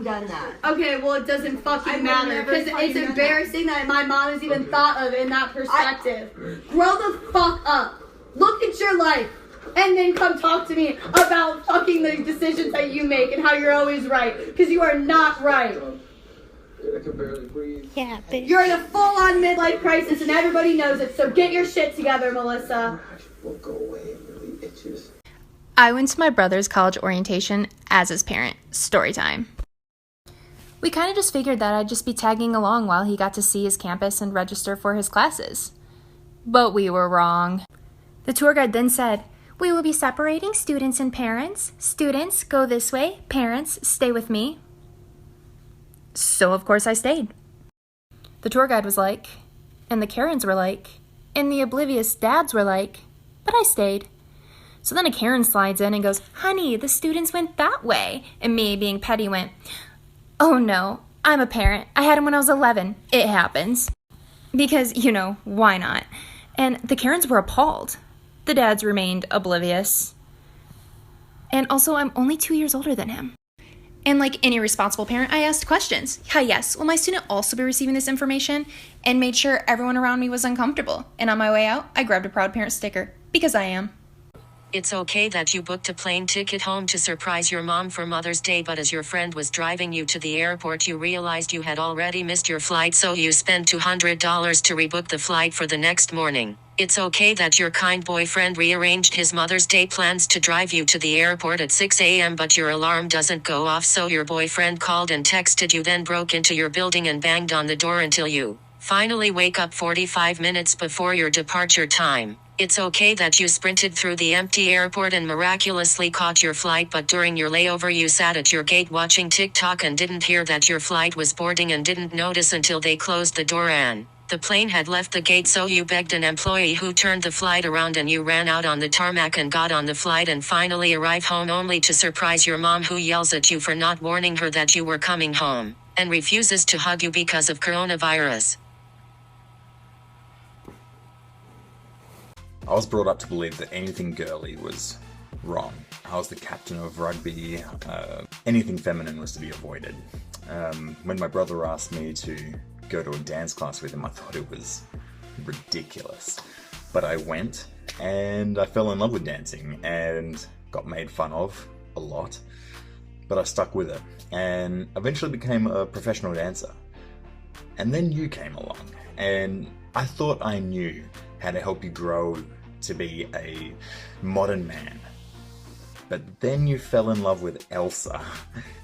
done that. Okay, well, it doesn't fucking matter. Because it's embarrassing that my mom is even thought of in that perspective. Grow the fuck up. Look at your life. And then come talk to me about fucking the decisions that you make and how you're always right. Because you are not right. I can barely breathe. Yeah, bitch. You're in a full-on midlife crisis and everybody knows it. So get your shit together, Melissa. Won't go away. It really itches. I went to my brother's college orientation as his parent. Storytime. We kind of just figured that I'd just be tagging along while he got to see his campus and register for his classes. But we were wrong. The tour guide then said, "We will be separating students and parents. Students, go this way. Parents, stay with me." So, of course, I stayed. The tour guide was like, and the Karens were like, and the oblivious dads were like, but I stayed. So then a Karen slides in and goes, "Honey, the students went that way." And me, being petty, went, "Oh no, I'm a parent. I had him when I was 11. It happens." Because, why not? And the Karens were appalled. The dads remained oblivious. And also, I'm only 2 years older than him. And like any responsible parent, I asked questions. Hi, yes, will my student also be receiving this information? And made sure everyone around me was uncomfortable. And on my way out, I grabbed a proud parent sticker. Because I am. It's okay that you booked a plane ticket home to surprise your mom for Mother's Day, but as your friend was driving you to the airport, you realized you had already missed your flight, so you spent $200 to rebook the flight for the next morning. It's okay that your kind boyfriend rearranged his Mother's Day plans to drive you to the airport at 6 a.m., but your alarm doesn't go off, so your boyfriend called and texted you, then broke into your building and banged on the door until you finally wake up 45 minutes before your departure time. It's okay that you sprinted through the empty airport and miraculously caught your flight, but during your layover you sat at your gate watching TikTok and didn't hear that your flight was boarding and didn't notice until they closed the door and the plane had left the gate, so you begged an employee who turned the flight around and you ran out on the tarmac and got on the flight and finally arrive home, only to surprise your mom, who yells at you for not warning her that you were coming home and refuses to hug you because of coronavirus. I was brought up to believe that anything girly was wrong. I was the captain of rugby. Anything feminine was to be avoided. When my brother asked me to go to a dance class with him, I thought it was ridiculous. But I went, and I fell in love with dancing, and got made fun of a lot. But I stuck with it, and eventually became a professional dancer. And then you came along, and I thought I knew how to help you grow to be a modern man. But then you fell in love with Elsa,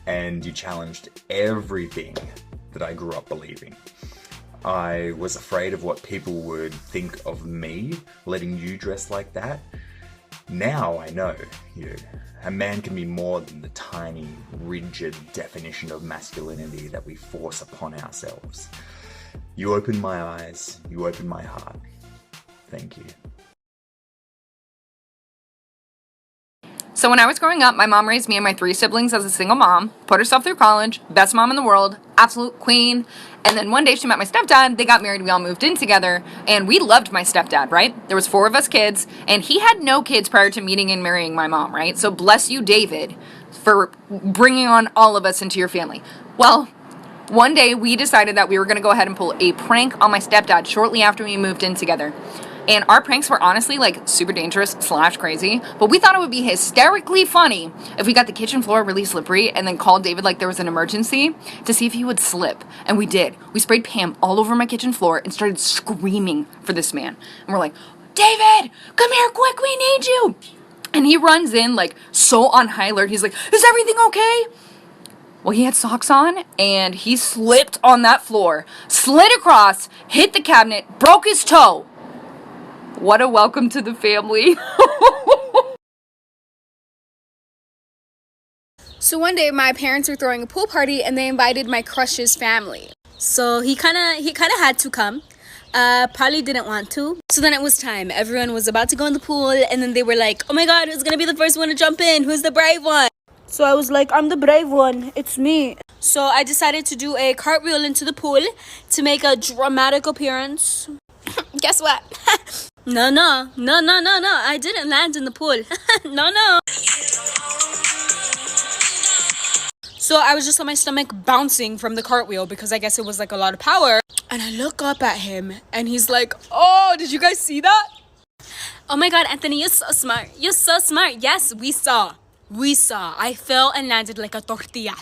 and you challenged everything that I grew up believing. I was afraid of what people would think of me, letting you dress like that. Now I know, a man can be more than the tiny, rigid definition of masculinity that we force upon ourselves. You opened my eyes, you opened my heart. Thank you. So when I was growing up, my mom raised me and my 3 siblings as a single mom, put herself through college, best mom in the world, absolute queen. And then one day she met my stepdad, they got married, we all moved in together, and we loved my stepdad, right? There was 4 of us kids, and he had no kids prior to meeting and marrying my mom, right? So bless you, David, for bringing on all of us into your family. Well, one day we decided that we were going to go ahead and pull a prank on my stepdad shortly after we moved in together. And our pranks were honestly super dangerous / crazy, but we thought it would be hysterically funny if we got the kitchen floor really slippery and then called David like there was an emergency to see if he would slip. And we did. We sprayed Pam all over my kitchen floor and started screaming for this man. And we're like, "David, come here quick, we need you." And he runs in so on high alert. He's like, "Is everything okay?" Well, he had socks on, and he slipped on that floor, slid across, hit the cabinet, broke his toe. What a welcome to the family. So one day my parents were throwing a pool party and they invited my crush's family. So he kind of had to come. Probably didn't want to. So then it was time. Everyone was about to go in the pool and then they were like, "Oh my god, who's going to be the first one to jump in? Who's the brave one?" So I was like, "I'm the brave one. It's me." So I decided to do a cartwheel into the pool to make a dramatic appearance. Guess what? No, I didn't land in the pool. No. So I was just on my stomach bouncing from the cartwheel because I guess it was like a lot of power. And I look up at him and he's like, oh, did you guys see that? Oh my God, Anthony, you're so smart. You're so smart. Yes, we saw. We saw. I fell and landed like a tortilla.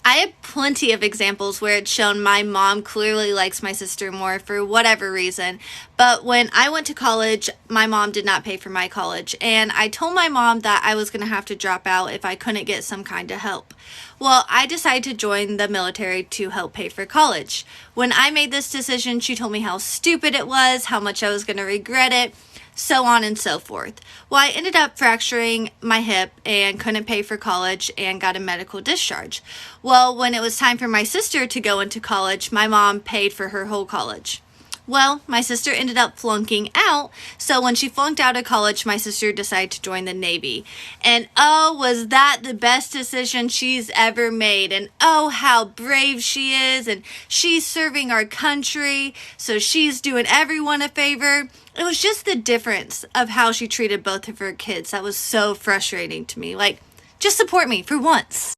I have plenty of examples where it's shown my mom clearly likes my sister more for whatever reason. But when I went to college, my mom did not pay for my college. And I told my mom that I was going to have to drop out if I couldn't get some kind of help. Well, I decided to join the military to help pay for college. When I made this decision, she told me how stupid it was, how much I was going to regret it, so on and so forth. Well, I ended up fracturing my hip and couldn't pay for college and got a medical discharge. Well, when it was time for my sister to go into college, my mom paid for her whole college. Well, my sister ended up flunking out, so when she flunked out of college, my sister decided to join the Navy. And oh, was that the best decision she's ever made, and oh, how brave she is, and she's serving our country, so she's doing everyone a favor. It was just the difference of how she treated both of her kids that was so frustrating to me. Like, just support me for once.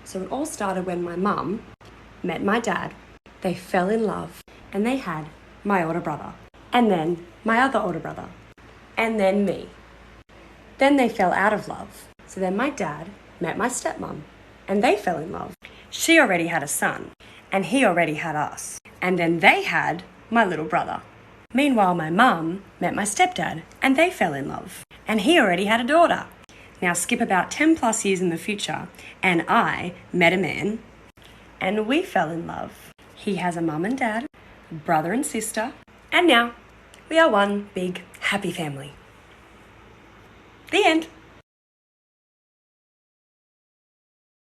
So it all started when my mum met my dad. They fell in love and they had my older brother, and then my other older brother, and then me. Then they fell out of love. So then my dad met my stepmom and they fell in love. She already had a son and he already had us. And then they had my little brother. Meanwhile, my mum met my stepdad and they fell in love. And he already had a daughter. Now skip about 10 plus years in the future and I met a man and we fell in love. He has a mum and dad, brother and sister, and now we are one big happy family. The end.